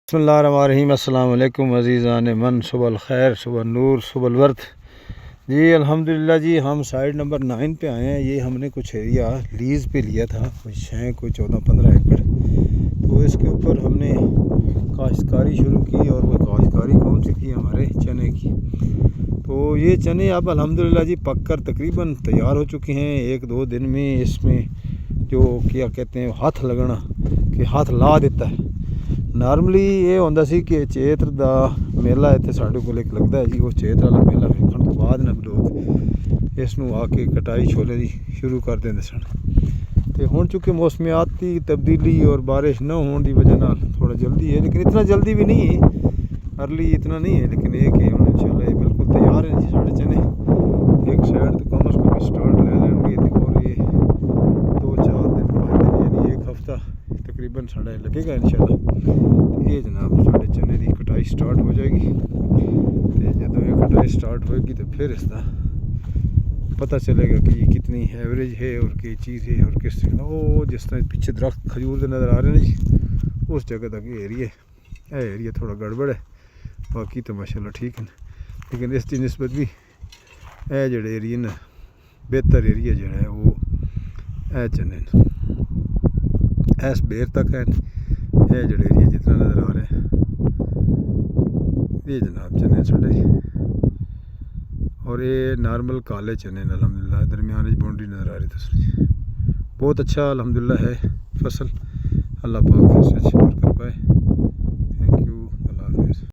बिस्मिल्लाहिर्रहमानिर्रहीम। अस्सलाम वालेकुम अज़ीज़ान मन, सुबह खैर, सुबह नूर, सुबह वर्द जी। अल्हम्दुलिल्लाह जी, हम साइड नंबर 9 पे आए हैं। ये हमने कुछ एरिया लीज़ पे लिया था, कुछ है कोई 14-15 एकड़। तो इसके ऊपर हमने काश्तकारी शुरू की, और वो काश्तकारी कौन सी की, हमारे चने की। तो ये चने अब अल्हम्दुलिल्लाह जी पक कर तकरीबन तैयार हो चुके हैं। 1-2 दिन में इसमें जो क्या कहते हैं हाथ लगना कि हाथ ला देता है। नॉर्मली ये होंदा सी कि चेत्र दा मेला इत्थे साढ़े कोल एक लगदा है जी। वो चेत्र वाला मेला वेखण तो बाद ना लोग इसनूं आके कटाई छोले दी शुरू कर देंदे सन। ते हुण चूँकि मौसमियाती तब्दीली और बारिश न होने की वजह नाल थोड़ा जल्दी है, लेकिन इतना जल्दी भी नहीं है, अर्ली इतना नहीं है। लेकिन ये कि हुण इंशाल्लाह ये बिल्कुल तैयार हैं जी साढ़े चने। एक साइड तो कम अज़ कम स्टार्ट ले लेंगे, और ये 2-4 दिन 5 दिन यानी एक हफ्ता तकरीबन साढ़ा लगेगा इंशाल्लाह। ये जनाब साढ़े चने की कटाई स्टार्ट हो जाएगी। तो जो ये कटाई स्टार्ट होएगी तो फिर इसका पता चलेगा कि कितनी एवरेज है और क्या चीज़ है और किस तरह। वो जिस तरह पीछे दरख्त खजूर के नज़र आ रहे हैं जी, उस जगह तक ये एरिया थोड़ा गड़बड़ है। बाकी तो माशाल्लाह ठीक है, लेकिन इसकी निस्बत भी ये जेह्ड़े एरिया न बेहतर एरिया जेह्ड़ा है वो चने इस बेर तक है। ये जेह्ड़े एरिया जितना नज़र आ रहा है ये जनाब चने साढ़े, और ये नॉर्मल काले चने अल्हम्दुलिल्लाह। दरमियान बाउंड्री नज़र आ रही है, बहुत अच्छा अल्हम्दुलिल्लाह है फसल। अल्लाह पाक फसल अच्छी बरकत पाए।